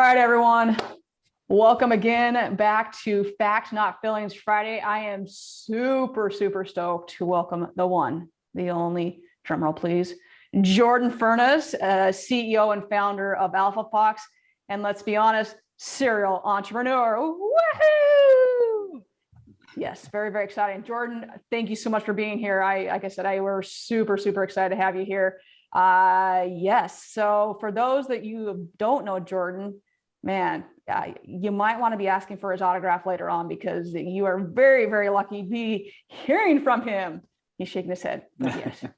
right, everyone. Welcome again back to Fact Not Feelings Friday. I am super stoked to welcome the one, the only, drumroll please, Jordan Furniss, CEO and founder of AlfaPhox, and let's be honest, serial entrepreneur. Woohoo! Yes, very exciting. Jordan, thank you so much for being here. Like I said, we're super excited to have you here. Yes, so for those that you don't know Jordan, man, you might want to be asking for his autograph later on because you are very lucky to be hearing from him. He's shaking his head, but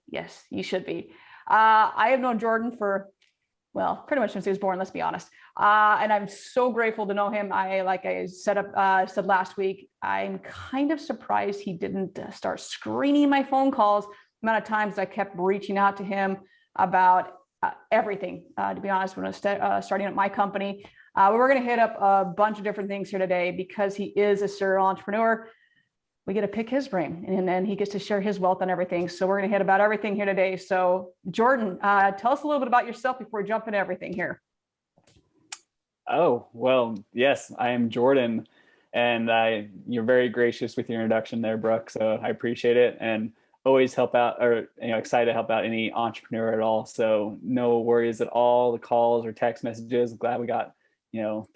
yes, you should be. I have known Jordan for, well, pretty much since he was born, let's be honest. And I'm so grateful to know him. Like I said last week, I'm kind of surprised he didn't start screening my phone calls. The amount of times I kept reaching out to him about everything, to be honest, when I was starting up my company. We're going to hit up a bunch of different things here today because he is a serial entrepreneur. We get to pick his brain and then he gets to share his wealth on everything. So we're going to hit about everything here today. So Jordan, tell us a little bit about yourself before we jump into everything here. Oh, well, yes, I am Jordan, and you're very gracious with your introduction there, Brooke. So I appreciate it, and always help out, or excited to help out any entrepreneur at all. So no worries at all. The calls or text messages. Glad we got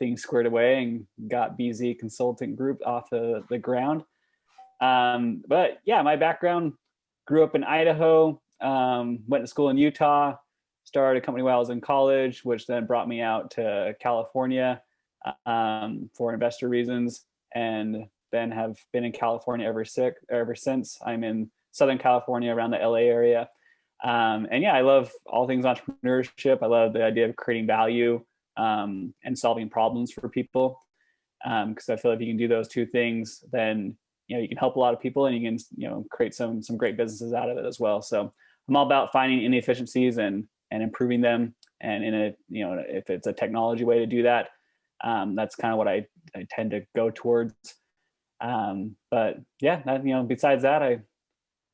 things squared away and got BZ Consulting Group off the ground. But yeah, my background: grew up in Idaho, went to school in Utah. Started a company while I was in college, which then brought me out to California for investor reasons, and then have been in California ever since. I'm in Southern California, around the LA area. And yeah, I love all things entrepreneurship. I love the idea of creating value and solving problems for people. Because I feel like if you can do those two things, then you can help a lot of people, and you can create some great businesses out of it as well. So I'm all about finding inefficiencies and improving them, and in a if it's a technology way to do that, that's kind of what I tend to go towards. But yeah, besides that, I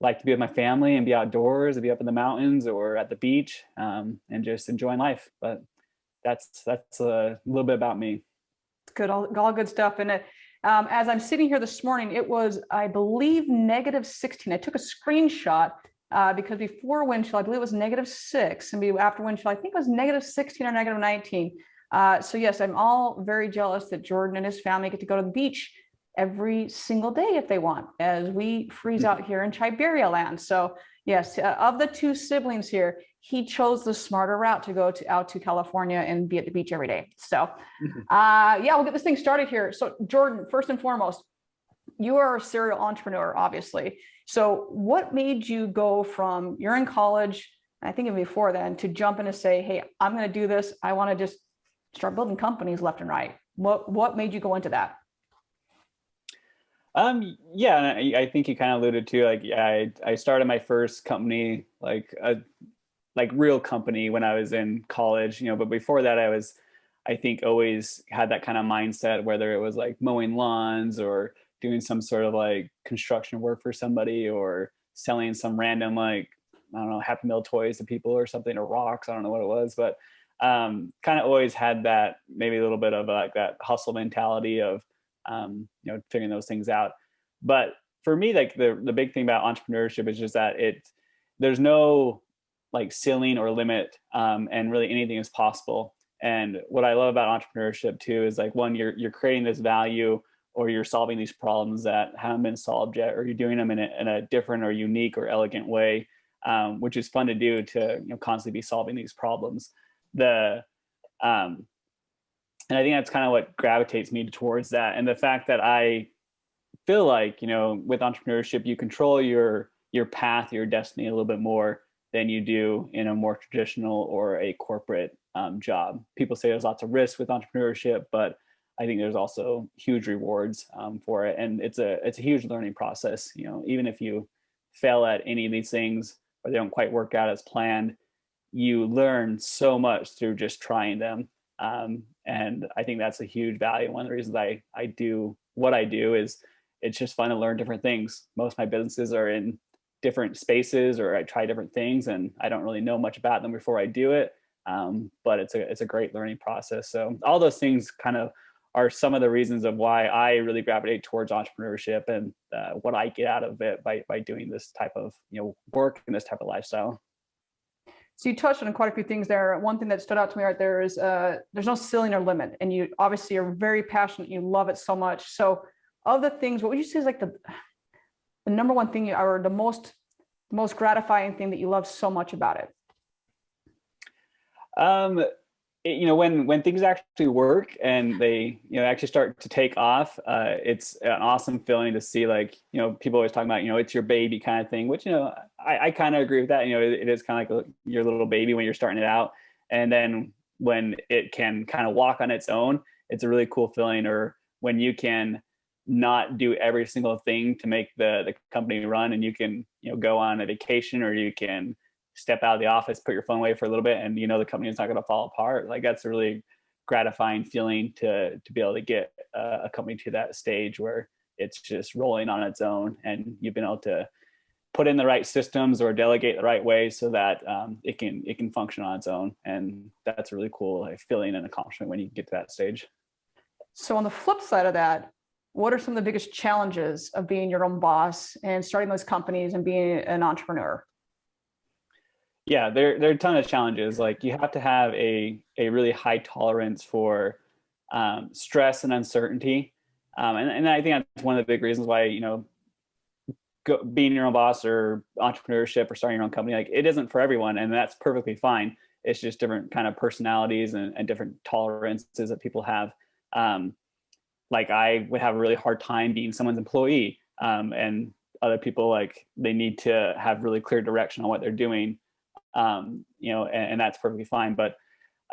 like to be with my family and be outdoors, and be up in the mountains or at the beach, and just enjoying life. But that's a little bit about me. Good, all good stuff. And as I'm sitting here this morning, it was, I believe, -16. I took a screenshot because before wind chill, I believe it was -6, and after wind chill, I think it was -16 or -19. So yes, I'm all very jealous that Jordan and his family get to go to the beach every single day if they want, as we freeze out here in Siberia land. So yes, of the two siblings here, he chose the smarter route to go out to California and be at the beach every day. So yeah, we'll get this thing started here. So Jordan, first and foremost, you are a serial entrepreneur, obviously. So what made you go from, you're in college, I think even before then, to jump in and say, hey, I'm going to do this. I want to just start building companies left and right. What made you go into that? Yeah, I think you kind of alluded to, like, I started my first company, like real company, when I was in college, but before that I think always had that kind of mindset, whether it was like mowing lawns or doing some sort of like construction work for somebody, or selling some random, like, I don't know, Happy Meal toys to people or something, or rocks. I don't know what it was, but kind of always had that, maybe a little bit of like that hustle mentality of, figuring those things out. But for me, like the big thing about entrepreneurship is just that there's no like ceiling or limit, and really anything is possible. And what I love about entrepreneurship too is, like, one, you're creating this value, or you're solving these problems that haven't been solved yet, or you're doing them in a different or unique or elegant way, which is fun to do, to constantly be solving these problems. And I think that's kind of what gravitates me towards that. And the fact that I feel like, with entrepreneurship, you control your path, your destiny a little bit more than you do in a more traditional or a corporate job. People say there's lots of risks with entrepreneurship, but I think there's also huge rewards for it. And it's a huge learning process. Even if you fail at any of these things, or they don't quite work out as planned, you learn so much through just trying them. And I think that's a huge value. One of the reasons I do what I do is it's just fun to learn different things. Most of my businesses are in different spaces, or I try different things, and I don't really know much about them before I do it. But it's a great learning process. So all those things kind of are some of the reasons of why I really gravitate towards entrepreneurship and what I get out of it by doing this type of work and this type of lifestyle. So you touched on quite a few things there. One thing that stood out to me right there is there's no ceiling or limit, and you obviously are very passionate. You love it so much. So of the things, what would you say is like the number one thing or the most gratifying thing that you love so much about it? When things actually work and they actually start to take off, it's an awesome feeling to see, like, people always talking about, it's your baby kind of thing, which I kind of agree with that. It is kind of like your little baby when you're starting it out, and then when it can kind of walk on its own, it's a really cool feeling. Or when you can not do every single thing to make the company run, and you can go on a vacation, or you can step out of the office, put your phone away for a little bit, and the company is not going to fall apart. Like, that's a really gratifying feeling to be able to get a company to that stage where it's just rolling on its own, and you've been able to put in the right systems or delegate the right way so that it can function on its own. And that's a really cool feeling and accomplishment when you get to that stage. So on the flip side of that, what are some of the biggest challenges of being your own boss and starting those companies and being an entrepreneur? Yeah, there are a ton of challenges. Like, you have to have a really high tolerance for stress and uncertainty. And I think that's one of the big reasons why, being your own boss or entrepreneurship or starting your own company, like, it isn't for everyone, and that's perfectly fine. It's just different kind of personalities and different tolerances that people have. Like, I would have a really hard time being someone's employee, and other people, like, they need to have really clear direction on what they're doing. And that's perfectly fine. But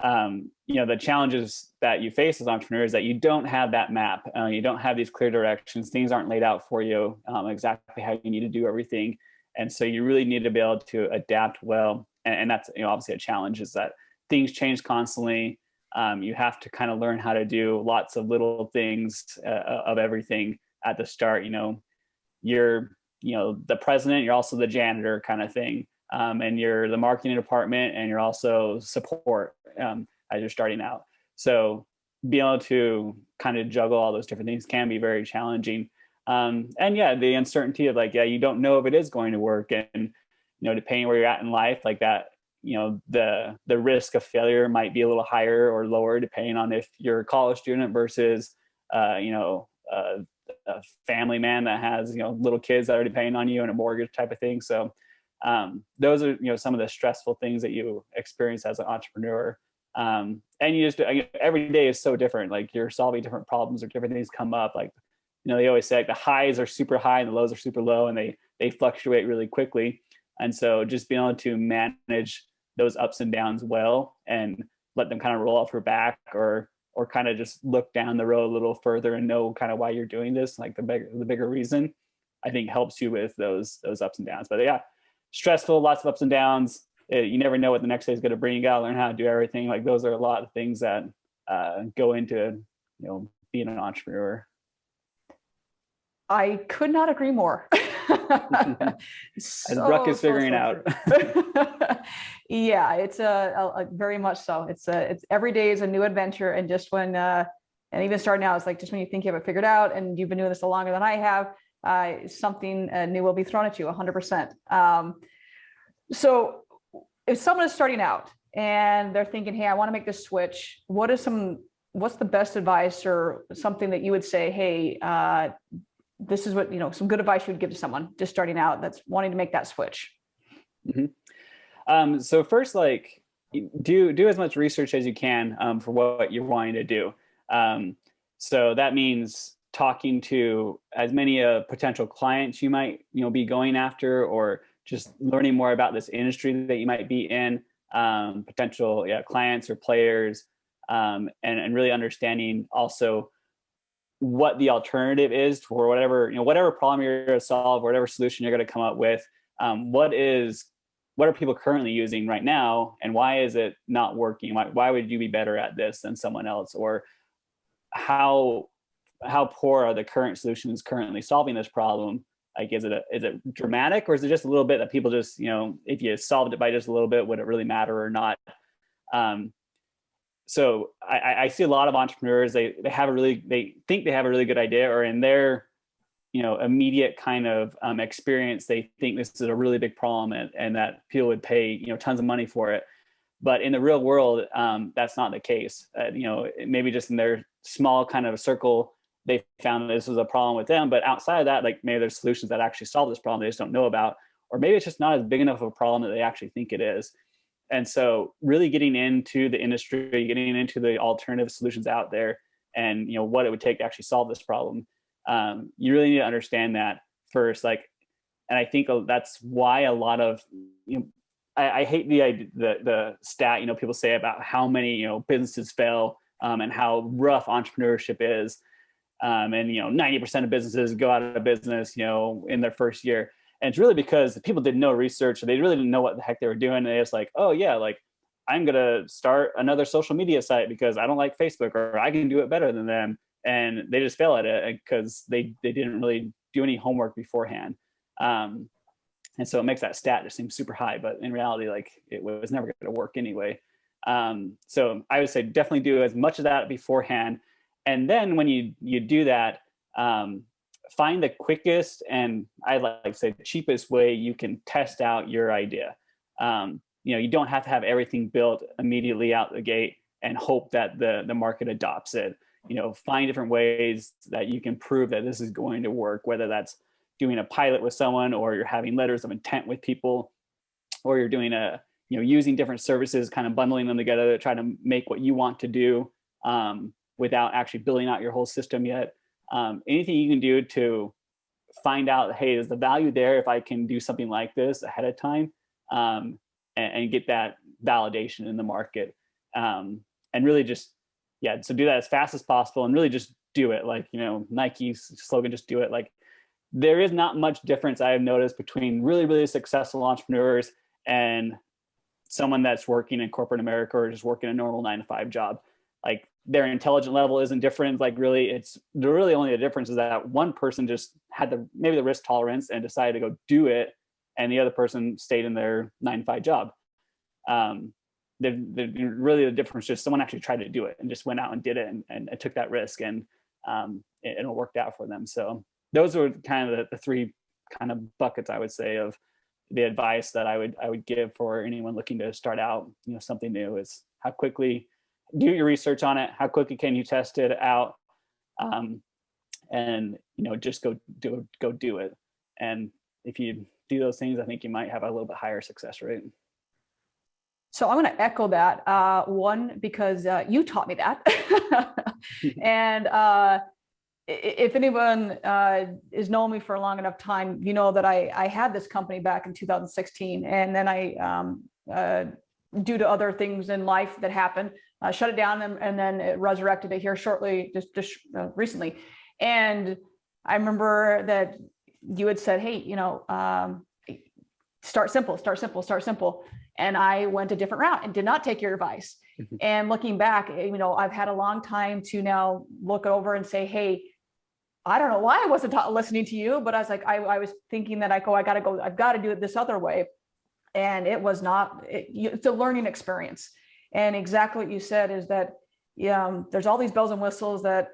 the challenges that you face as entrepreneurs, that you don't have that map, you don't have these clear directions, things aren't laid out for you exactly how you need to do everything. And so you really need to be able to adapt well. And that's obviously a challenge, is that things change constantly. You have to kind of learn how to do lots of little things of everything at the start. You're the president, you're also the janitor kind of thing. And you're the marketing department, and you're also support as you're starting out. So being able to kind of juggle all those different things can be very challenging. And yeah, the uncertainty of, like, you don't know if it is going to work, and depending where you're at in life, like that, the risk of failure might be a little higher or lower depending on if you're a college student versus a family man that has little kids that are depending on you and a mortgage type of thing. So those are some of the stressful things that you experience as an entrepreneur. And you just every day is so different. Like, you're solving different problems, or different things come up. Like, they always say, like, the highs are super high and the lows are super low, and they fluctuate really quickly. And so just being able to manage those ups and downs well, and let them kind of roll off your back, or kind of just look down the road a little further and know kind of why you're doing this, like the bigger reason, I think helps you with those ups and downs. But yeah, stressful, lots of ups and downs. You never know what the next day is going to bring. You got to learn how to do everything. Like, those are a lot of things that go into being an entrepreneur. I could not agree more. As Brooke is figuring out. Yeah, it's a very much so. It's every day is a new adventure, and just when and even starting out, it's like, just when you think you have it figured out, and you've been doing this a longer than I have, something new will be thrown at you 100%. So if someone is starting out and they're thinking, hey, I want to make this switch, what's the best advice, or something that you would say, hey, this is what, some good advice you would give to someone just starting out that's wanting to make that switch? Mm-hmm. So first, like, do as much research as you can for what you're wanting to do. So that means talking to as many potential clients you might be going after, or just learning more about this industry that you might be in, potential clients or players, and really understanding also what the alternative is for whatever problem you're going to solve, whatever solution you're going to come up with. What are people currently using right now, and why is it not working? Why would you be better at this than someone else? Or how poor are the current solutions currently solving this problem? Like, is it dramatic, or is it just a little bit that people just, if you solved it by just a little bit, would it really matter or not? So I see a lot of entrepreneurs, they think they have a really good idea, or in their immediate kind of experience, they think this is a really big problem, and that people would pay tons of money for it. But in the real world, that's not the case. Maybe just in their small kind of circle, they found this was a problem with them. But outside of that, like maybe there's solutions that actually solve this problem they just don't know about, or maybe it's just not as big enough of a problem that they actually think it is. And so really getting into the industry, getting into the alternative solutions out there, and what it would take to actually solve this problem, you really need to understand that first. And I think that's why a lot of I hate the stat people say about how many businesses fail, and how rough entrepreneurship is, and 90% of businesses go out of business in their first year. And it's really because people did no research, or they really didn't know what the heck they were doing. And they just like, oh yeah, like I'm gonna start another social media site because I don't like Facebook, or I can do it better than them. And they just fail at it because they didn't really do any homework beforehand. And so it makes that stat just seem super high, but in reality, like it was never going to work anyway. So I would say definitely do as much of that beforehand. And then when you do that, find the quickest, and I like to say cheapest way you can test out your idea. You don't have to have everything built immediately out the gate and hope that the market adopts it. Find different ways that you can prove that this is going to work, whether that's doing a pilot with someone, or you're having letters of intent with people, or you're doing using different services, kind of bundling them together to try to make what you want to do, without actually building out your whole system yet. Anything you can do to find out, hey, is the value there if I can do something like this ahead of time, and get that validation in the market, and really just, so do that as fast as possible, and really just do it. Like, Nike's slogan, just do it. Like, there is not much difference I have noticed between really, really successful entrepreneurs and someone that's working in corporate America, or just working a normal 9-to-5 job. Like, their intelligence level isn't different. Like, really, it's really only the difference is that one person just had maybe the risk tolerance and decided to go do it, and the other person stayed in their 9-to-5 job. Really the difference is just someone actually tried to do it and just went out and did it, and took that risk, and it worked out for them. So those are kind of the three kind of buckets, I would say, of the advice that I would give for anyone looking to start out, something new. Is how quickly do your research on it, how quickly can you test it out, and just go do it. And if you do those things, I think you might have a little bit higher success rate. So I'm going to echo that, one, because you taught me that. And if anyone is known me for a long enough time, that I had this company back in 2016, and then I, due to other things in life that happened, shut it down, and then it resurrected it here shortly, just recently. And I remember that you had said, hey, start simple. And I went a different route and did not take your advice. And looking back, I've had a long time to now look over and say, hey, I don't know why I wasn't listening to you, but I was like, I was thinking that I've got to do it this other way. And it was not, it's a learning experience. And exactly what you said is that, there's all these bells and whistles that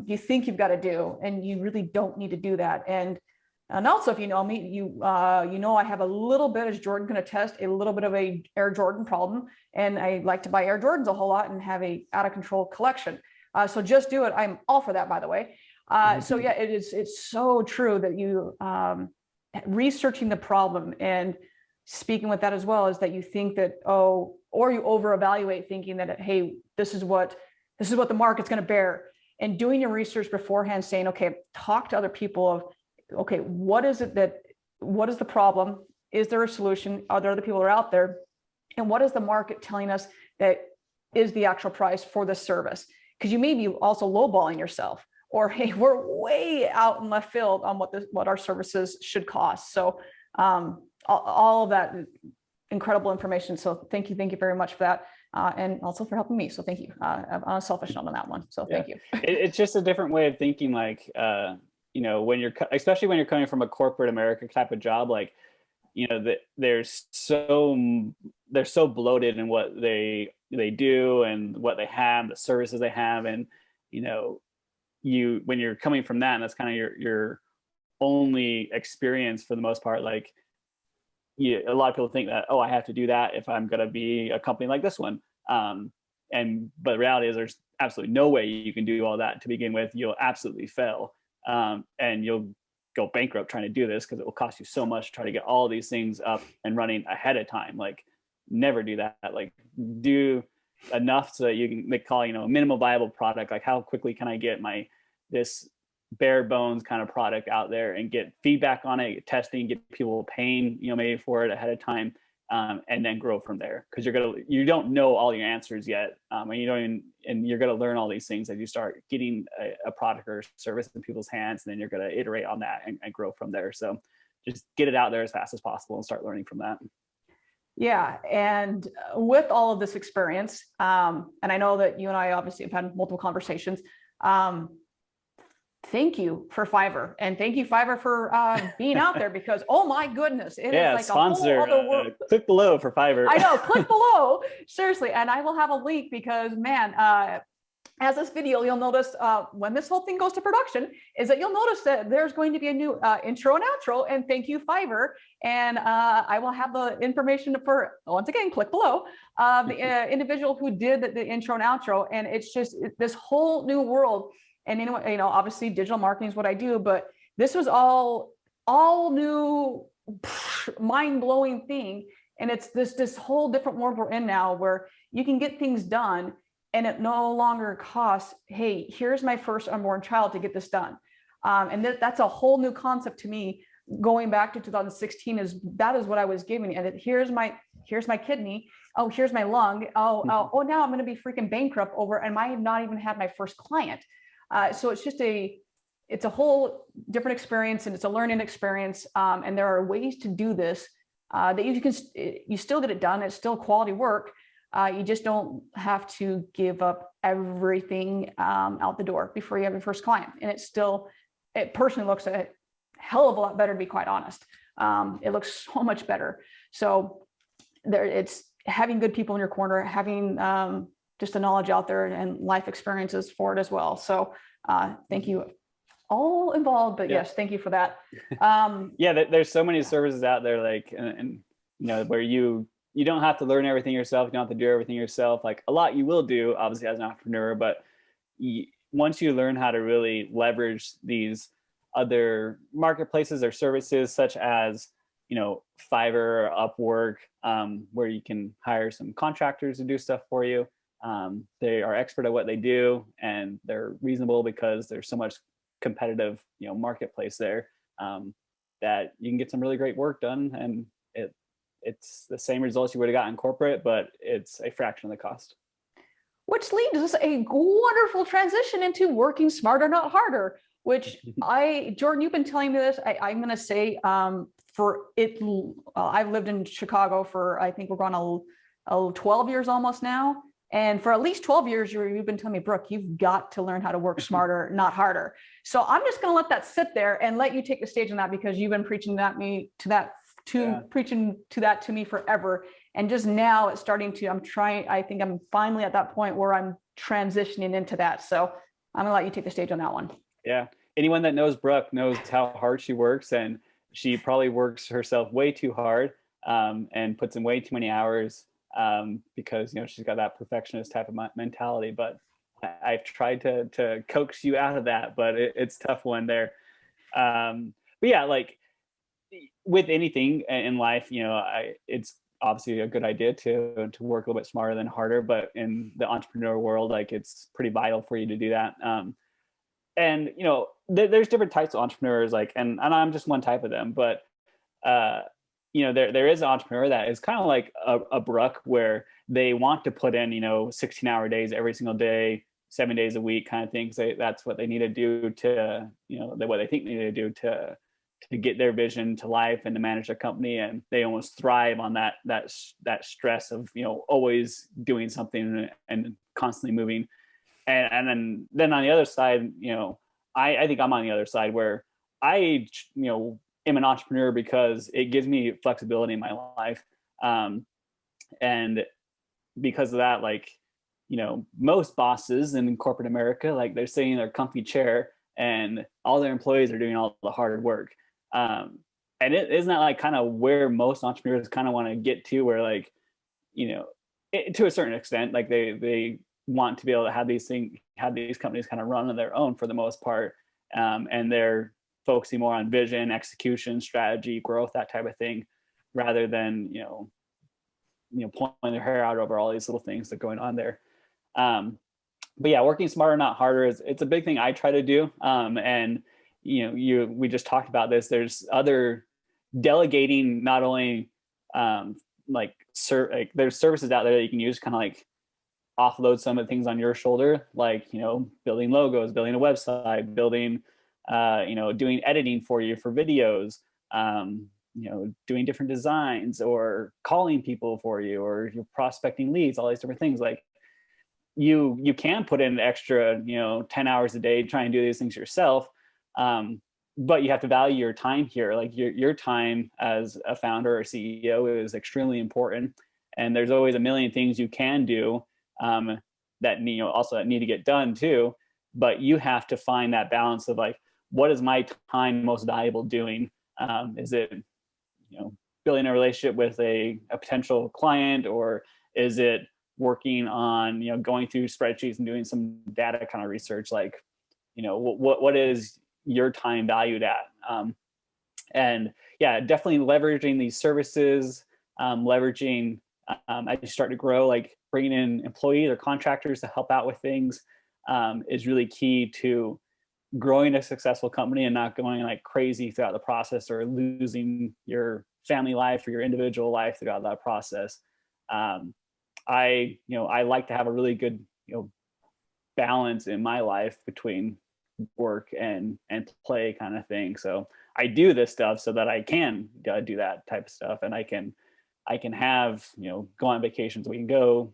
you think you've got to do, and you really don't need to do that. And also, if you know me, I have a little bit, as Jordan can attest, a little bit of a Air Jordan problem. And I like to buy Air Jordans a whole lot and have a out of control collection. So just do it. I'm all for that, by the way. So yeah, it's so true that you researching the problem and speaking with that as well, is that you think that, or you over evaluate, thinking that, hey, this is what the market's going to bear, and doing your research beforehand, saying, okay, talk to other people of, okay, what is the problem? Is there a solution? Are there other people who are out there? And what is the market telling us that is the actual price for this service? Because you may be also lowballing yourself, or, hey, we're way out in left field on what our services should cost. So all of that incredible information. So thank you very much for that. And also for helping me. So thank you. I'm on a selfish note on that one. So thank you. It's just a different way of thinking. Like, when especially when you're coming from a corporate America type of job, like, that they're so bloated in what they do and what they have, the services they have. And, when you're coming from that, and that's kind of your only experience for the most part, like, a lot of people think that, oh, I have to do that if I'm going to be a company like this one. But the reality is there's absolutely no way you can do all that to begin with. You'll absolutely fail. And you'll go bankrupt trying to do this because it will cost you so much to try to get all these things up and running ahead of time. Like, never do that. Like, do enough so that you can call, a minimal viable product. Like, how quickly can I get this bare bones kind of product out there and get feedback on it, get testing, get people paying, maybe for it ahead of time, and then grow from there. Because you don't know all your answers yet, and you're gonna learn all these things as you start getting a product or service in people's hands, and then you're gonna iterate on that and grow from there. So just get it out there as fast as possible and start learning from that. Yeah. And with all of this experience, and I know that you and I obviously have had multiple conversations, thank you for Fiverr, and thank you, Fiverr, for being out there, because oh my goodness, it is like sponsor, a whole other world. Click below for Fiverr. I know, click below, seriously, and I will have a link because, man, as this video, you'll notice when this whole thing goes to production, is that you'll notice that there's going to be a new intro and outro, and thank you, Fiverr, and I will have the information for, once again, click below, the individual who did the intro and outro, and it's just this whole new world. And anyway, obviously digital marketing is what I do, but this was all new, mind-blowing thing. And it's this whole different world we're in now, where you can get things done and it no longer costs, hey, here's my first unborn child to get this done. And that's a whole new concept to me. Going back to 2016, that is what I was giving. And here's my kidney. Oh, here's my lung. Oh, now I'm going to be freaking bankrupt over, and I have not even had my first client. So it's just it's a whole different experience, and it's a learning experience. And there are ways to do this that you still get it done. It's still quality work. You just don't have to give up everything out the door before you have your first client. And it personally looks a hell of a lot better, to be quite honest. It looks so much better. So it's having good people in your corner, having just the knowledge out there and life experiences for it as well. So thank you all involved, but yes, thank you for that. There's so many services out there, like, and where you don't have to learn everything yourself. You don't have to do everything yourself. Like, a lot you will do, obviously, as an entrepreneur, but once you learn how to really leverage these other marketplaces or services, such as, Fiverr, Upwork, where you can hire some contractors to do stuff for you. They are expert at what they do, and they're reasonable because there's so much competitive, marketplace there, that you can get some really great work done, and it's the same results you would have got in corporate, but it's a fraction of the cost. Which leads us a wonderful transition into working smarter, not harder, which Jordan, you've been telling me this. I'm going to say I've lived in Chicago for, I think we're going on 12 years almost now. And for at least 12 years, you've been telling me, Brooke, you've got to learn how to work smarter, not harder. So I'm just going to let that sit there and let you take the stage on that, because you've been preaching preaching to that to me forever. And just now it's starting to, I think I'm finally at that point where I'm transitioning into that. So I'm going to let you take the stage on that one. Yeah. Anyone that knows Brooke knows how hard she works, and she probably works herself way too hard, and puts in way too many hours. Because she's got that perfectionist type of mentality, but I've tried to coax you out of that, but it's a tough one there. But yeah, like with anything in life, it's obviously a good idea to work a little bit smarter than harder, but in the entrepreneur world, like, it's pretty vital for you to do that. And there's different types of entrepreneurs, like, and I'm just one type of them, but there is an entrepreneur that is kind of like a Brooke, where they want to put in, 16-hour days every single day, 7 days a week kind of thing. So that's what they need to do to, what they think they need to do to get their vision to life and to manage their company. And they almost thrive on that stress of, always doing something and constantly moving. And then on the other side, I think I'm on the other side, where I, am an entrepreneur because it gives me flexibility in my life. And because of that, like, most bosses in corporate America, like they're sitting in their comfy chair and all their employees are doing all the hard work. And isn't that like kind of where most entrepreneurs kind of want to get to, where like, to a certain extent, like they want to be able to have these companies kind of run on their own for the most part. And they're focusing more on vision, execution, strategy, growth, that type of thing, rather than, pulling their hair out over all these little things that are going on there. But yeah, working smarter, not harder it's a big thing I try to do. And we just talked about this. There's other delegating, not only there's services out there that you can use, kind of like offload some of the things on your shoulder, like building logos, building a website, building doing editing for you for videos, doing different designs, or calling people for you, or you're prospecting leads, all these different things. Like you can put in extra 10 hours a day trying to do these things yourself, but you have to value your time here. Like your time as a founder or CEO is extremely important, and there's always a million things you can do that need to get done too. But you have to find that balance of like, what is my time most valuable doing? Is it building a relationship with a potential client, or is it working on going through spreadsheets and doing some data kind of research? Like what is your time valued at? And yeah, definitely leveraging these services, leveraging as you start to grow, like bringing in employees or contractors to help out with things is really key to growing a successful company and not going like crazy throughout the process, or losing your family life or your individual life throughout that process. I like to have a really good balance in my life between work and play, kind of thing. So I do this stuff so that I can do that type of stuff, and I can have go on vacations. We can go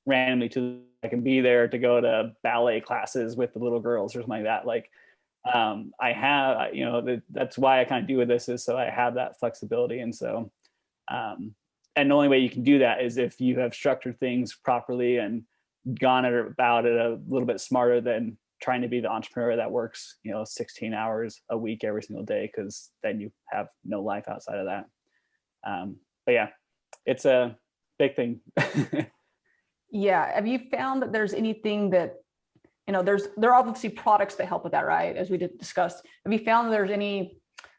randomly I can be there to go to ballet classes with the little girls or something like that. Like I have that's why I kind of do with this, is so I have that flexibility. And so and the only way you can do that is if you have structured things properly and gone about it a little bit smarter than trying to be the entrepreneur that works 16 hours a week every single day, because then you have no life outside of that. But yeah, it's a big thing. Yeah. Have you found that there's anything that, there are obviously products that help with that, right? As we discussed, have you found that there's any,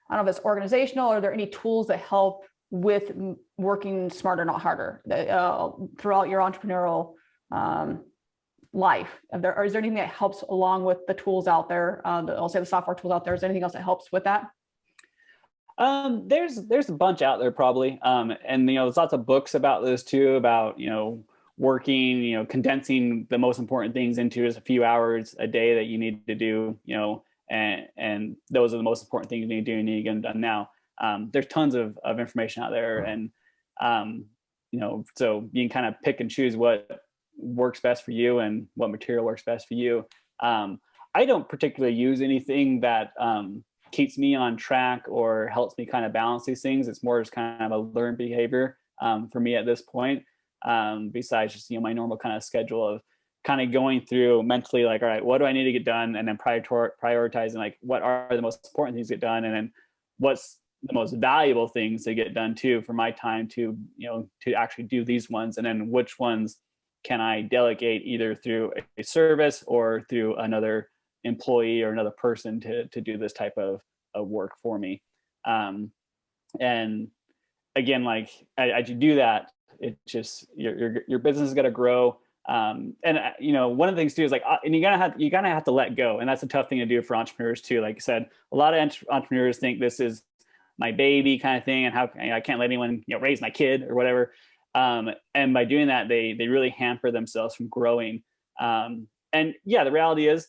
I don't know if it's organizational, or are there any tools that help with working smarter, not harder, throughout your entrepreneurial life? Or is there anything that helps along with the tools out there? I'll say the software tools out there. Is there anything else that helps with that? There's a bunch out there probably. And there's lots of books about this too, about, working, condensing the most important things into just a few hours a day that you need to do, and those are the most important things you need to do, and you need to get them done now. There's tons of information out there, and, so you can kind of pick and choose what works best for you and what material works best for you. I don't particularly use anything that, keeps me on track or helps me kind of balance these things. It's more just kind of a learned behavior for me at this point. Besides just my normal kind of schedule of kind of going through mentally, like, all right, what do I need to get done, and then prioritizing like what are the most important things to get done, and then what's the most valuable things to get done too for my time to to actually do these ones, and then which ones can I delegate either through a service or through another employee or another person to do this type of work for me. And again, like as you do that, it just your business is going to grow. And one of the things too is like, and you're gonna have to let go, and that's a tough thing to do for entrepreneurs too. Like I said, a lot of entrepreneurs think this is my baby kind of thing, and how I can't let anyone raise my kid or whatever. And by doing that, they really hamper themselves from growing. And yeah, the reality is,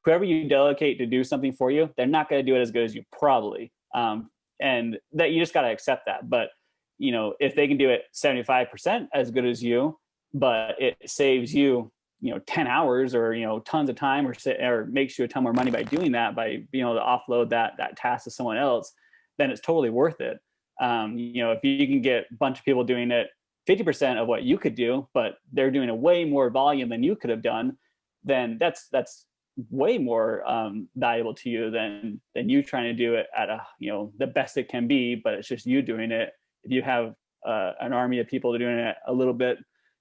whoever you delegate to do something for you, they're not going to do it as good as you probably. And that you just got to accept that. But if they can do it 75% as good as you, but it saves you 10 hours or tons of time, or makes you a ton more money by doing that, by being able to offload that task to someone else, then it's totally worth it. If you can get a bunch of people doing it 50% of what you could do, but they're doing a way more volume than you could have done, then that's way more valuable to you than you trying to do it at the best it can be, but it's just you doing it. If you have an army of people doing it a little bit,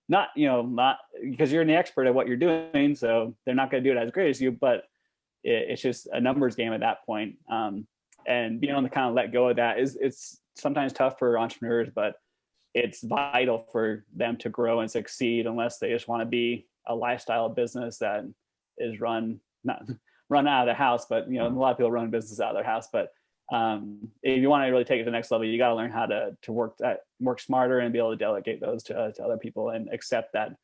not because you're an expert at what you're doing, so they're not going to do it as great as you, but it's just a numbers game at that point. And being able to kind of let go of that it's sometimes tough for entrepreneurs, but it's vital for them to grow and succeed, unless they just want to be a lifestyle business that is run out of their house. But a lot of people run business out of their house. But if you want to really take it to the next level, you got to learn how to work smarter and be able to delegate those to other people, and accept that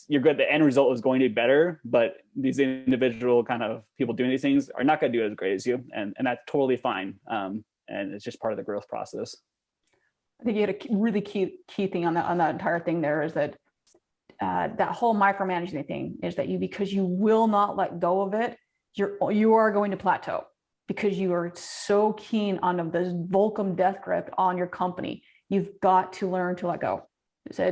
you're good. The end result is going to be better, but these individual kind of people doing these things are not going to do it as great as you, and that's totally fine. And it's just part of the growth process. I think you had a really key thing on that entire thing there, is that that whole micromanaging thing is that because you will not let go of it, you are going to plateau, because you are so keen on this Volcom death grip on your company. You've got to learn to let go. So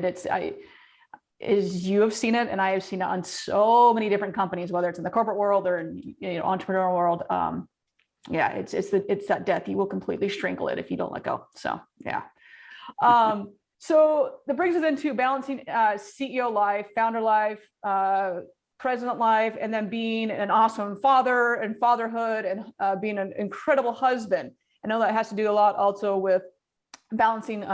as you have seen it, and I have seen it on so many different companies, whether it's in the corporate world or in entrepreneurial world. It's that death. You will completely strangle it if you don't let go. So yeah. So that brings us into balancing CEO life, founder life, president life, and then being an awesome father and fatherhood, and being an incredible husband. I know that has to do a lot also with balancing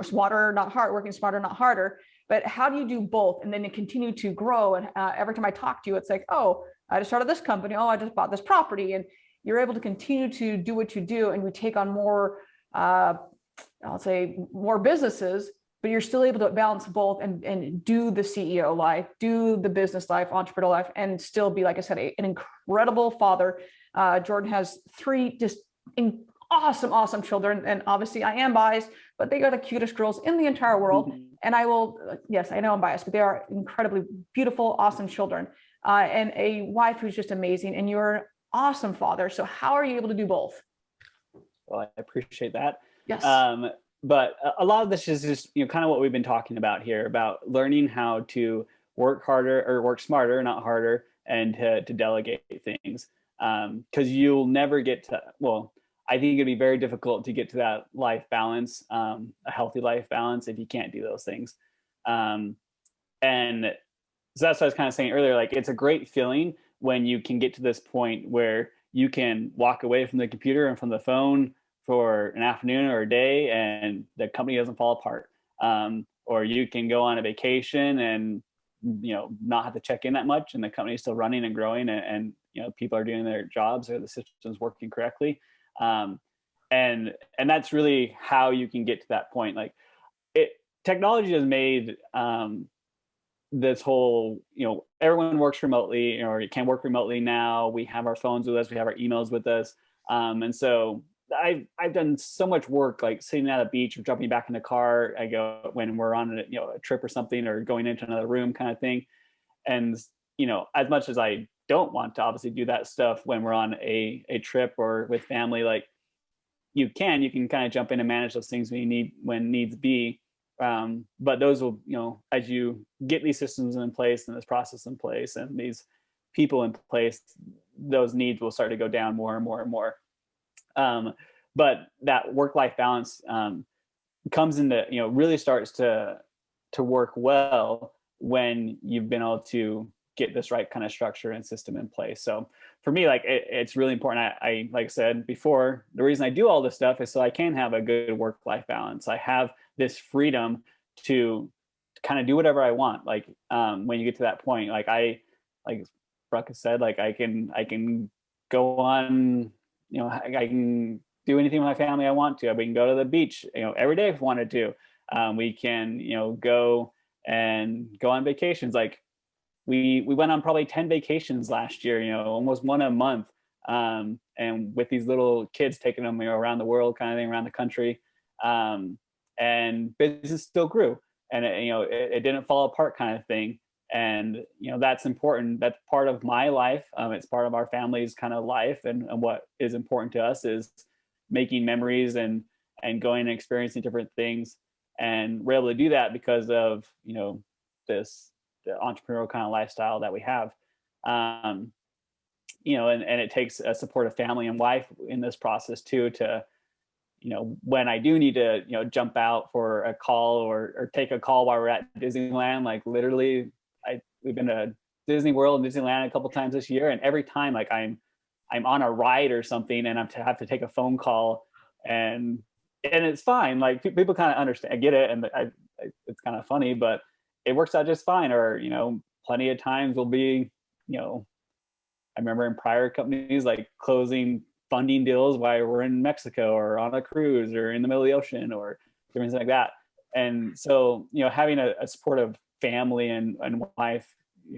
smarter, not hard, working smarter, not harder. But how do you do both and then continue to grow? And every time I talk to you, it's like, oh, I just started this company. Oh, I just bought this property. And you're able to continue to do what you do, and we take on more, I'll say more businesses, but you're still able to balance both and do the CEO life, do the business life, entrepreneurial life, and still be, like I said, an incredible father. Jordan has 3 just awesome children. And obviously I am biased, but they are the cutest girls in the entire world. And yes, I know I'm biased, but they are incredibly beautiful, awesome children, and a wife who's just amazing. And you're an awesome father. So how are you able to do both? Well, I appreciate that. Yes. But a lot of this is just, kind of what we've been talking about here, about learning how to work harder or work smarter, not harder, and to delegate things. Because you'll never get to, I think it'd be very difficult to get to that life balance, a healthy life balance, if you can't do those things. And so that's what I was kind of saying earlier. Like, it's a great feeling when you can get to this point where you can walk away from the computer and from the phone for an afternoon or a day, and the company doesn't fall apart. Or you can go on a vacation and not have to check in that much, and the company is still running and growing, and people are doing their jobs, or the system's working correctly. And that's really how you can get to that point. Like, technology has made this whole, everyone works remotely, or you can work remotely now. We have our phones with us, we have our emails with us. And so I've done so much work, like sitting at a beach or jumping back in the car. I go when we're on a trip or something, or going into another room kind of thing. And, as much as I don't want to obviously do that stuff when we're on a trip or with family, like you can kind of jump in and manage those things when needs be. But those will, as you get these systems in place and this process in place and these people in place, those needs will start to go down more and more and more. But that work-life balance comes into, really starts to work well when you've been able to get this right kind of structure and system in place. So for me, like it's really important. I like I said before, the reason I do all this stuff is so I can have a good work-life balance. I have this freedom to kind of do whatever I want. Like when you get to that point, like Brooke has said, like I can go on, I can do anything with my family I want to. We can go to the beach, every day if we wanted to. We can, go on vacations. Like we went on probably 10 vacations last year, almost one a month. And with these little kids, taking them, around the world kind of thing, around the country. And business still grew, and it didn't fall apart kind of thing. And, that's important. That's part of my life. It's part of our family's kind of life. And what is important to us is, making memories and going and experiencing different things. And we're able to do that because of, the entrepreneurial kind of lifestyle that we have. And it takes a supportive family and wife in this process too, to, when I do need to, jump out for a call or take a call while we're at Disneyland, like literally we've been to Disney World and Disneyland a couple of times this year. And every time like I'm on a ride or something and have to take a phone call, and it's fine. Like people kind of understand, I get it. And it's kind of funny, but it works out just fine. Or, plenty of times will be, I remember in prior companies, like closing funding deals while we're in Mexico or on a cruise or in the middle of the ocean or doing something like that. And so, having a supportive family and wife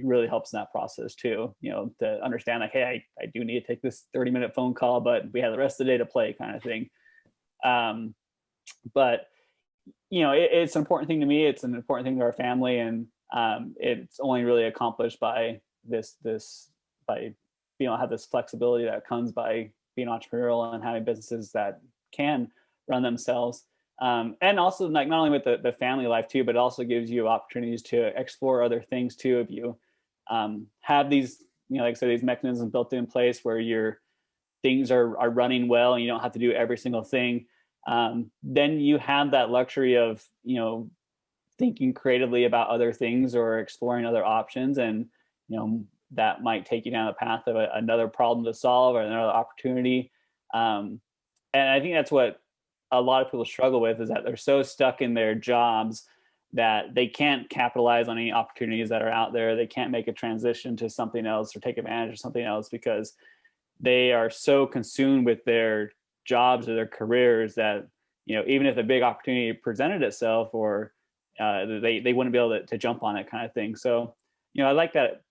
really helps in that process too, to understand like, hey, I do need to take this 30-minute phone call, but we have the rest of the day to play, kind of thing. But it's an important thing to me. It's an important thing to our family, and it's only really accomplished by by being able to have this flexibility that comes by being entrepreneurial and having businesses that can run themselves. And also, like, not only with the family life too, but it also gives you opportunities to explore other things too. If you have these, like I said, these mechanisms built in place where your things are running well and you don't have to do every single thing, then you have that luxury of, thinking creatively about other things or exploring other options. And, that might take you down the path of another problem to solve or another opportunity. And I think that's what a lot of people struggle with, is that they're so stuck in their jobs that they can't capitalize on any opportunities that are out there. They can't make a transition to something else or take advantage of something else because they are so consumed with their jobs or their careers that, even if a big opportunity presented itself, or they wouldn't be able to jump on it, kind of thing. So, I like that.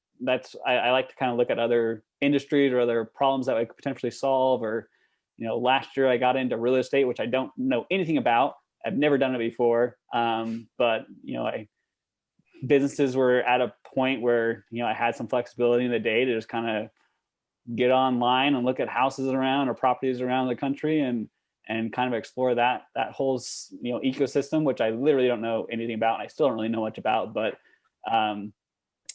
I like to kind of look at other industries or other problems that I could potentially solve. Or, last year I got into real estate, which I don't know anything about. I've never done it before. But, businesses were at a point where, I had some flexibility in the day to just kind of get online and look at houses around or properties around the country and kind of explore that whole, ecosystem, which I literally don't know anything about. And I still don't really know much about, but,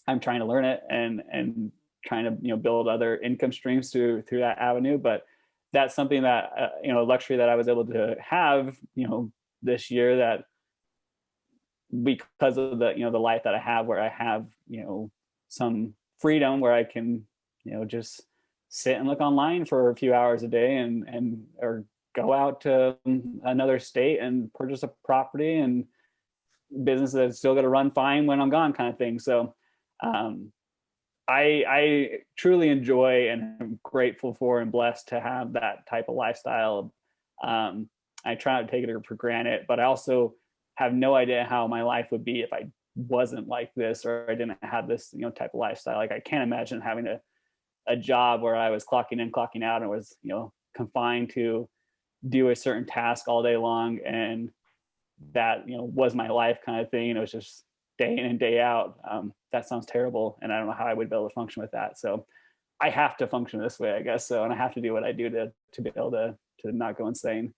I'm trying to learn it and trying to, build other income streams through that avenue. But that's something that, luxury that I was able to have, this year, that because of the, the life that I have, where I have, some freedom where I can, just sit and look online for a few hours a day or go out to another state and purchase a property and business that's still going to run fine when I'm gone, kind of thing. So, I truly enjoy and am grateful for and blessed to have that type of lifestyle. I try not to take it for granted, but I also have no idea how my life would be if I wasn't like this, or I didn't have this, type of lifestyle. Like, I can't imagine having a job where I was clocking in, clocking out, and was, confined to do a certain task all day long. And that, was my life, kind of thing. It was just day in and day out. That sounds terrible. And I don't know how I would be able to function with that. So I have to function this way, I guess. So, and I have to do what I do to be able to not go insane.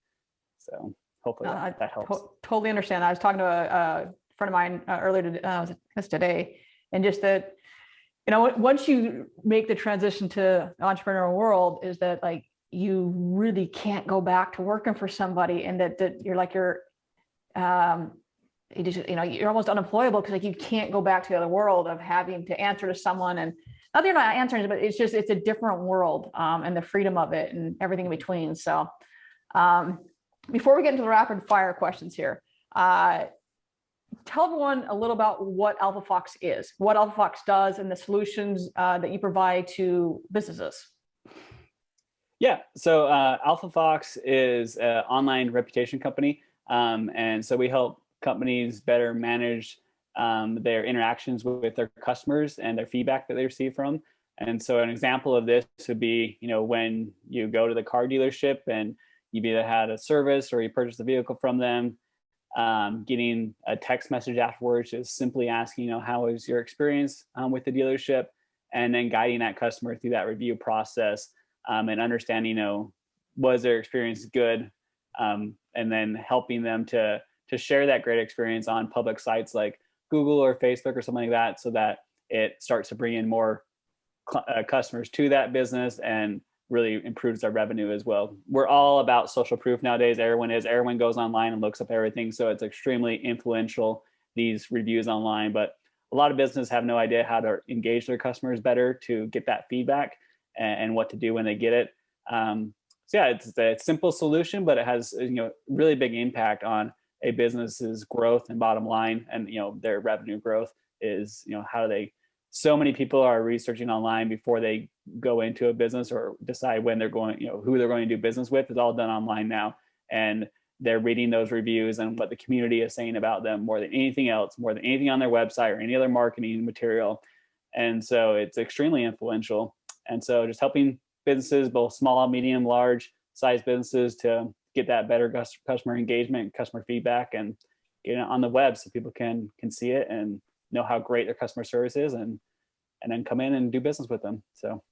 So hopefully that helps. Totally understand. I was talking to a friend of mine earlier today, and just that, once you make the transition to the entrepreneurial world, is that like, you really can't go back to working for somebody, and that you're like, you're almost unemployable, because like, you can't go back to the other world of having to answer to someone. And not that you're not answering, but it's a different world, and the freedom of it and everything in between. So before we get into the rapid fire questions here, tell everyone a little about what AlfaPhox is, what AlfaPhox does, and the solutions that you provide to businesses. Yeah, so AlfaPhox is an online reputation company. And so we help companies better manage their interactions with their customers and their feedback that they receive from. And so an example of this would be, when you go to the car dealership and you've either had a service or you purchased a vehicle from them, getting a text message afterwards, just simply asking, how was your experience with the dealership, and then guiding that customer through that review process, and understanding, was their experience good? And then helping them to share that great experience on public sites like Google or Facebook or something like that, so that it starts to bring in more customers to that business and really improves our revenue as well. We're all about social proof nowadays. Everyone goes online and looks up everything. So it's extremely influential, these reviews online, but a lot of businesses have no idea how to engage their customers better to get that feedback and what to do when they get it. So yeah, it's a simple solution, but it has, really big impact on a business's growth and bottom line, and their revenue growth is, how do they, so many people are researching online before they go into a business or decide when they're going, who they're going to do business with. It's all done online now, and they're reading those reviews and what the community is saying about them more than anything else, more than anything on their website or any other marketing material. And so it's extremely influential. And so just helping businesses, both small, medium, large size businesses, to get that better customer engagement, customer feedback, and get it on the web so people can see it and know how great their customer service is, and then come in and do business with them. So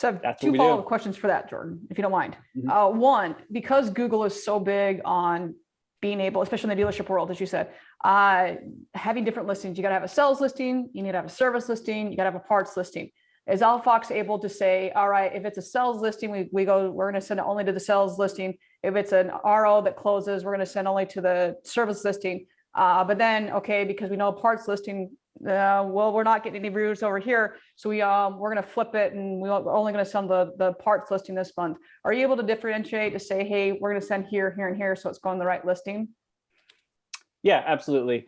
that's two follow-up questions for that, Jordan, if you don't mind. Mm-hmm. One, because Google is so big on being able, especially in the dealership world, as you said, having different listings, you got to have a sales listing, you need to have a service listing, you got to have a parts listing. Is AlfaPhox able to say, all right, if it's a sales listing, we're going to send it only to the sales listing. If it's an RO that closes, we're going to send only to the service listing. But then, okay, because we know parts listing, well, we're not getting any reviews over here, so we're going to flip it, and we're only going to send the parts listing this month. Are you able to differentiate to say, hey, we're going to send here, here, and here, so it's going the right listing? Yeah, absolutely.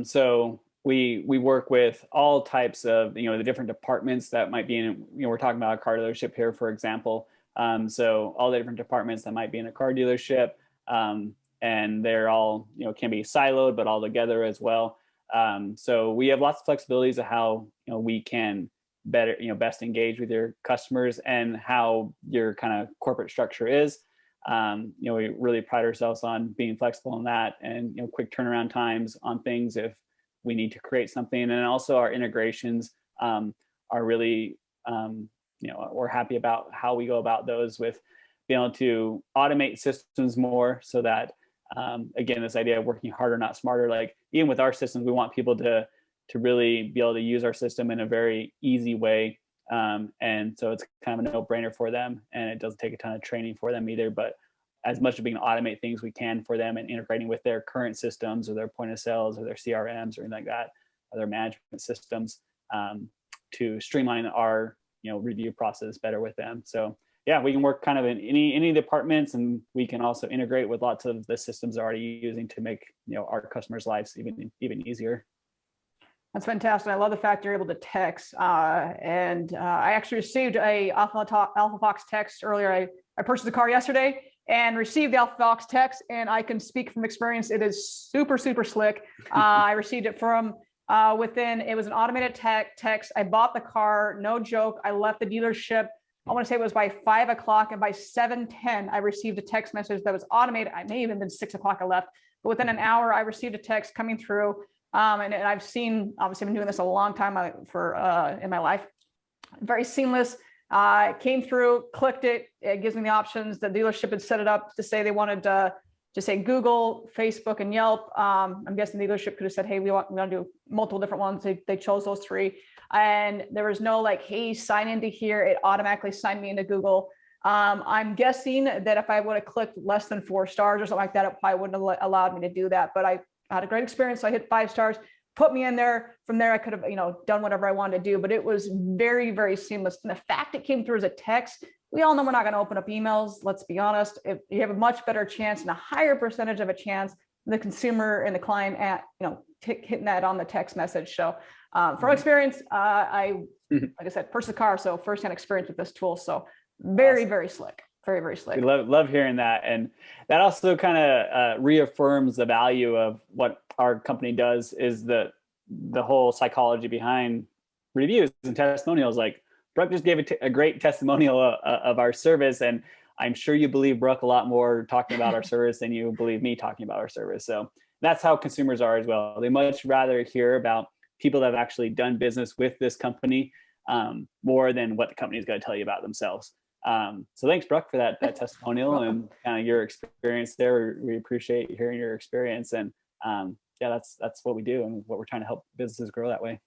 So we work with all types of, the different departments that might be in, we're talking about a car dealership here, for example. So all the different departments that might be in a car dealership, and they're all, can be siloed, but all together as well. So we have lots of flexibilities of how, we can better, best engage with your customers, and how your kind of corporate structure is. We really pride ourselves on being flexible on that, and, quick turnaround times on things if we need to create something. And also our integrations are really, we're happy about how we go about those, with being able to automate systems more, so that, again, this idea of working harder, not smarter. Like, even with our systems, we want people to really be able to use our system in a very easy way. And so it's kind of a no-brainer for them, and it doesn't take a ton of training for them either. But as much as we can automate things we can for them, and integrating with their current systems or their point of sales or their CRMs or anything like that, or their management systems, to streamline our, review process better with them. So yeah, we can work kind of in any departments, and we can also integrate with lots of the systems they're already using to make, our customers' lives even easier. That's fantastic. I love the fact you're able to text. And I actually received a AlfaPhox text earlier. I purchased a car yesterday and received the AlfaPhox text, and I can speak from experience. It is super, super slick. I received it from it was an automated text. I bought the car, no joke. I left the dealership, I want to say it was by 5 o'clock, and by 7:10, I received a text message that was automated. I may even been 6 o'clock I left, but within an hour, I received a text coming through. And I've seen, obviously, I've been doing this a long time in my life. Very seamless. Came through, clicked it. It gives me the options. The dealership had set it up to say they wanted to say Google, Facebook, and Yelp. I'm guessing the dealership could have said, hey, we want to do multiple different ones. They chose those three. And there was no like, hey, sign into here. It automatically signed me into Google. I'm guessing that if I would have clicked less than 4 stars or something like that, it probably wouldn't have allowed me to do that. But I had a great experience. So I hit 5 stars, put me in there. From there, I could have, done whatever I wanted to do, but it was very, very seamless. And the fact it came through as a text, we all know we're not going to open up emails. Let's be honest. If you have a much better chance and a higher percentage of a chance, the consumer and the client at, hitting that on the text message. So from experience, like I said, purchased a car. So firsthand experience with this tool. So very, awesome. Very slick. Very, very slick. We love hearing that. And that also kind of reaffirms the value of what our company does, is the whole psychology behind reviews and testimonials. Like, Brooke just gave a great testimonial of our service, and I'm sure you believe Brooke a lot more talking about our service than you believe me talking about our service. So that's how consumers are as well. They much rather hear about people that have actually done business with this company more than what the company is going to tell you about themselves. So thanks, Brooke, for that testimonial and kind of your experience there. We appreciate hearing your experience, and yeah, that's what we do and what we're trying to help businesses grow that way.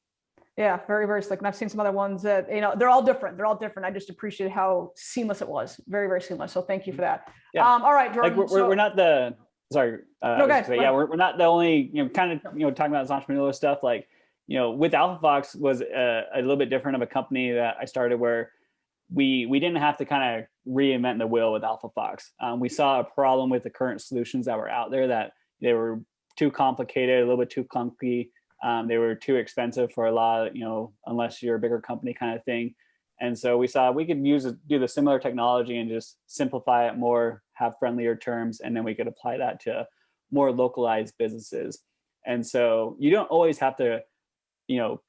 Yeah, very, very slick. And I've seen some other ones that, they're all different. They're all different. I just appreciate how seamless it was. Very, very seamless. So thank you for that. Yeah. All right, Jordan. Like we're not the, sorry. No, guys. Yeah, we're not the only, kind of, talking about this entrepreneurial stuff. Like, with AlfaPhox was a little bit different of a company that I started where we didn't have to kind of reinvent the wheel with AlfaPhox. We saw a problem with the current solutions that were out there, that they were too complicated, a little bit too clunky. They were too expensive for a lot, unless you're a bigger company kind of thing. And so we saw we could do the similar technology and just simplify it more, have friendlier terms, and then we could apply that to more localized businesses. And so you don't always have to,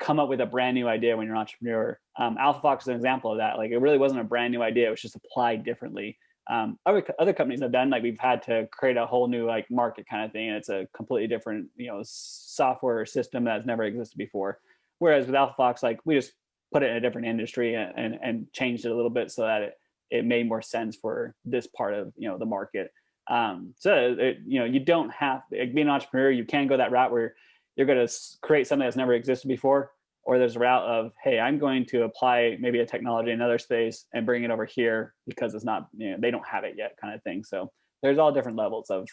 come up with a brand new idea when you're an entrepreneur. AlfaPhox is an example of that. Like, it really wasn't a brand new idea. It was just applied differently. Other companies have done, like, we've had to create a whole new like market kind of thing, and it's a completely different software system that's never existed before. Whereas with AlfaPhox, like, we just put it in a different industry and changed it a little bit so that it made more sense for this part of the market. You don't have, like, being an entrepreneur, you can go that route where you're going to create something that's never existed before, or there's a route of, hey, I'm going to apply maybe a technology in another space and bring it over here because it's not, they don't have it yet, kind of thing. So there's all different levels of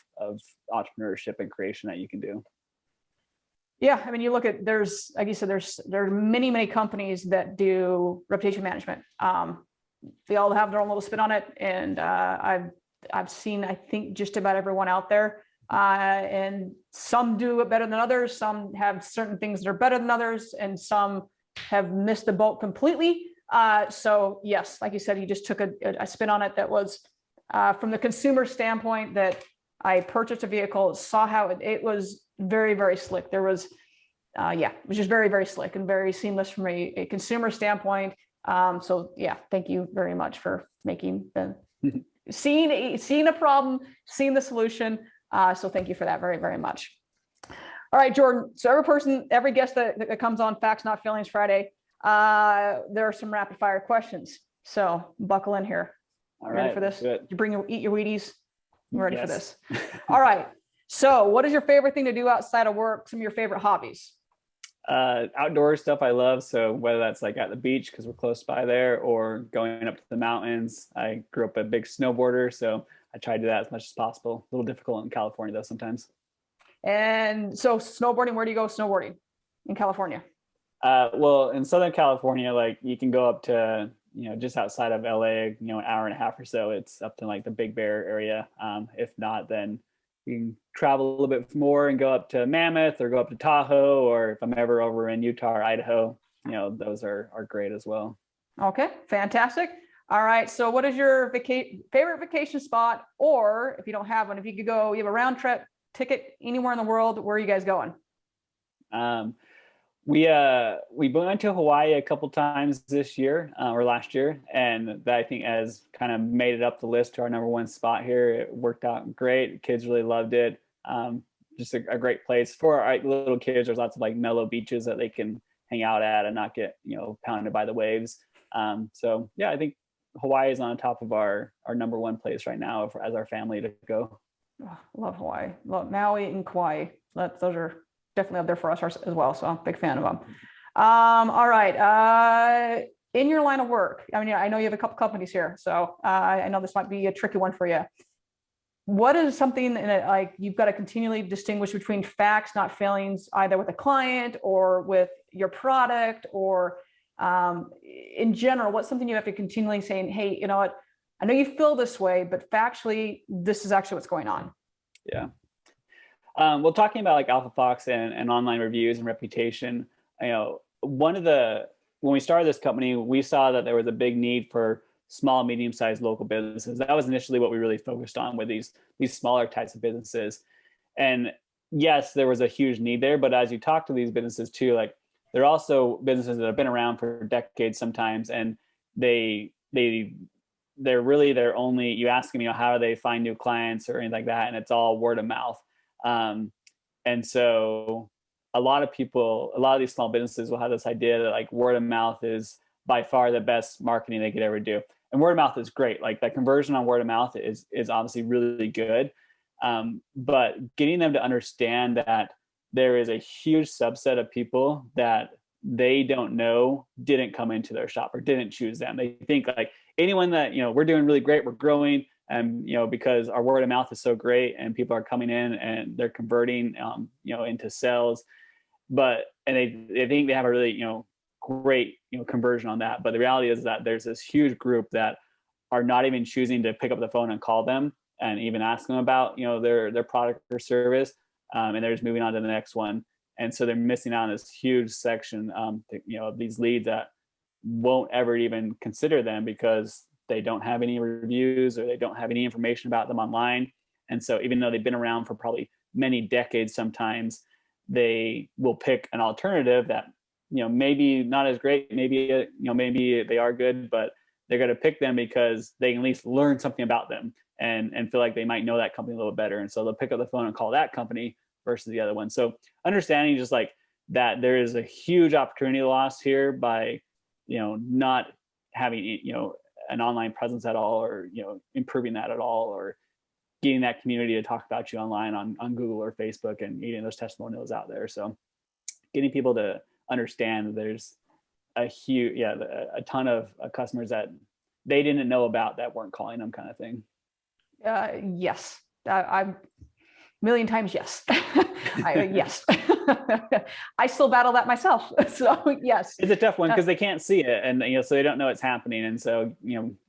entrepreneurship and creation that you can do. Yeah, I mean, you look at, there's, like you said, there are many, many companies that do reputation management. They all have their own little spin on it, and I've seen, I think, just about everyone out there. And some do it better than others. Some have certain things that are better than others, and some have missed the boat completely. So yes, like you said, you just took a spin on it that was from the consumer standpoint, that I purchased a vehicle, saw how it was very, very slick. There was, it was just very, very slick and very seamless from a consumer standpoint. So yeah, thank you very much for making seeing a problem, seeing the solution. So thank you for that very, very much. All right, Jordan. So every guest that comes on Facts Not Feelings Friday, there are some rapid fire questions. So buckle in here. All ready right, for this? good. Eat your Wheaties. I'm ready for Yes. this. All right. So what is your favorite thing to do outside of work? Some of your favorite hobbies? Outdoor stuff I love. So whether that's like at the beach because we're close by there, or going up to the mountains. I grew up a big snowboarder, so I try to do that as much as possible. A little difficult in California though sometimes. And so snowboarding, where do you go snowboarding in California? Well, in Southern California, like, you can go up to, just outside of LA, an hour and a half or so. It's up to like the Big Bear area. If not, then you can travel a little bit more and go up to Mammoth or go up to Tahoe, or if I'm ever over in Utah or Idaho, those are great as well. Okay, fantastic. All right. So what is your favorite vacation spot? Or if you don't have one, if you could go, you have a round trip ticket anywhere in the world, where are you guys going? We went to Hawaii a couple times this year or last year, and that I think has kind of made it up the list to our number one spot here. It worked out great. The kids really loved it. Just a great place for our little kids. There's lots of like mellow beaches that they can hang out at and not get pounded by the waves. So yeah, I think Hawaii is on top of our number one place right now as our family to go. Oh, love Hawaii. Love Maui and Kauai. Those are definitely up there for us as well. So I'm a big fan of them. All right. In your line of work, I mean, I know you have a couple companies here, so I know this might be a tricky one for you. What is something like you've got to continually distinguish between facts, not feelings, either with a client or with your product, or in general? What's something you have to continually saying, hey, you know what? I know you feel this way, but factually, this is actually what's going on. Yeah. Well, talking about like AlfaPhox and online reviews and reputation, when we started this company, we saw that there was a big need for small, medium-sized local businesses. That was initially what we really focused on with these smaller types of businesses. And yes, there was a huge need there, but as you talk to these businesses too, like, they're also businesses that have been around for decades sometimes, and they're really their only, you ask them, how do they find new clients or anything like that, and it's all word of mouth. And so a lot of these small businesses will have this idea that like word of mouth is by far the best marketing they could ever do. and word of mouth is great. Like that conversion on word of mouth is obviously really good. But getting them to understand that there is a huge subset of people that they don't know didn't come into their shop or didn't choose them. They think like anyone that, we're doing really great, we're growing, and because our word of mouth is so great and people are coming in and they're converting into sales, and they think they have a really great conversion on that. But the reality is that there's this huge group that are not even choosing to pick up the phone and call them and even ask them about their product or service, and they're just moving on to the next one. And so they're missing out on this huge section of these leads that won't ever even consider them because they don't have any reviews or they don't have any information about them online. And so even though they've been around for probably many decades, sometimes they will pick an alternative that maybe not as great, maybe they are good, but they're going to pick them because they can at least learn something about them and feel like they might know that company a little better. And so they'll pick up the phone and call that company versus the other one. So understanding just like that there is a huge opportunity lost here by not having an online presence at all, or improving that at all, or getting that community to talk about you online on Google or Facebook and getting those testimonials out there. So getting people to understand that there's a ton of customers that they didn't know about that weren't calling them, kind of thing. Yes, I'm a million times yes. Yes. I still battle that myself. So yes. It's a tough one because they can't see it, and so they don't know it's happening. And so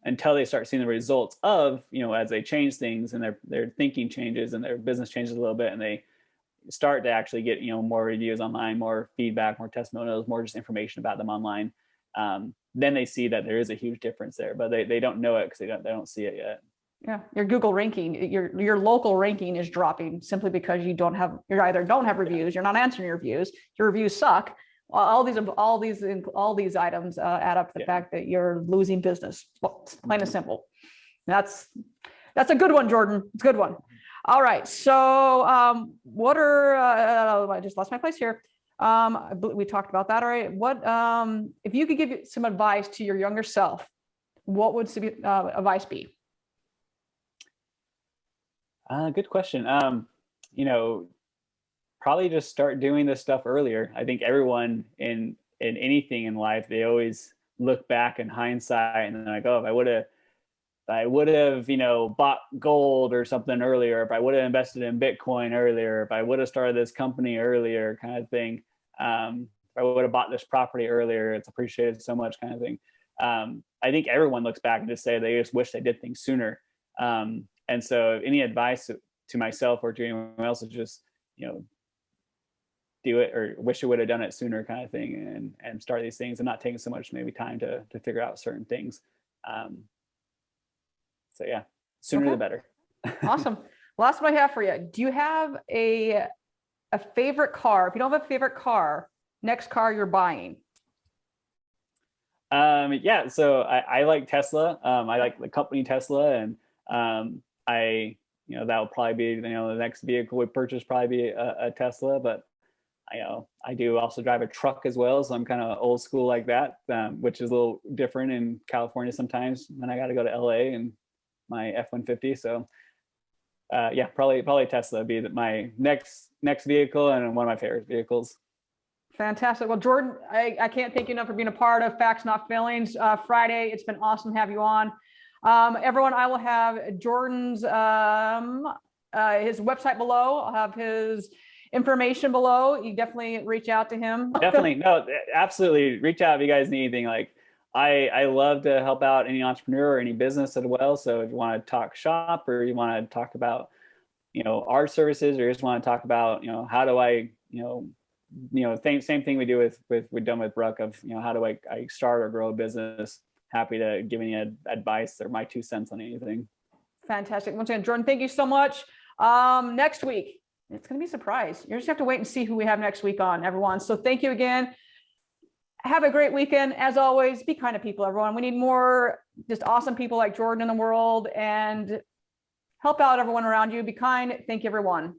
until they start seeing the results of as they change things and their thinking changes and their business changes a little bit, and they start to actually get more reviews online, more feedback, more testimonials, more just information about them online, then they see that there is a huge difference there. But they don't know it because they don't see it yet. Yeah, your Google ranking, your local ranking is dropping simply because you either don't have reviews, you're not answering your reviews suck. All these items add up to the fact that you're losing business. Well, plain and simple. That's a good one, Jordan. It's a good one. All right. So I just lost my place here. We talked about that. All right. What if you could give some advice to your younger self, what would advice be? Good question. Probably just start doing this stuff earlier. I think everyone in anything in life, they always look back in hindsight and they're like, oh, if I would have, bought gold or something earlier, if I would have invested in Bitcoin earlier, if I would have started this company earlier, kind of thing. If I would have bought this property earlier, it's appreciated so much, kind of thing. I think everyone looks back and just say they just wish they did things sooner. And so any advice to myself or to anyone else is just, do it, or wish I would have done it sooner, kind of thing, and start these things and not taking so much maybe time to figure out certain things. So yeah, sooner the better. Awesome. Last one I have for you. Do you have a favorite car? If you don't have a favorite car, next car you're buying? Yeah, so I like Tesla. I like the company Tesla, and that will probably be, the next vehicle we purchase, probably be a Tesla. But I do also drive a truck as well, so I'm kind of old school like that, which is a little different in California sometimes when I got to go to LA and my F-150. So yeah, probably Tesla would be my next vehicle and one of my favorite vehicles. Fantastic. Well, Jordan, I can't thank you enough for being a part of Facts Not Feelings Friday. It's been awesome to have you on. Everyone, I will have Jordan's his website below. I'll have his information below. You definitely reach out to him. Definitely. No, absolutely. Reach out if you guys need anything. Like I love to help out any entrepreneur or any business as well. So if you want to talk shop, or you want to talk about, our services, or you just want to talk about, how do I, same thing we do we've done with Brooke of, how do I start or grow a business? Happy to give any advice or my 2 cents on anything. Fantastic. Once again, Jordan, thank you so much. Next week, it's going to be a surprise. You just have to wait and see who we have next week on, everyone. So thank you again. Have a great weekend. As always, be kind to people, everyone. We need more just awesome people like Jordan in the world, and help out everyone around you. Be kind. Thank you, everyone.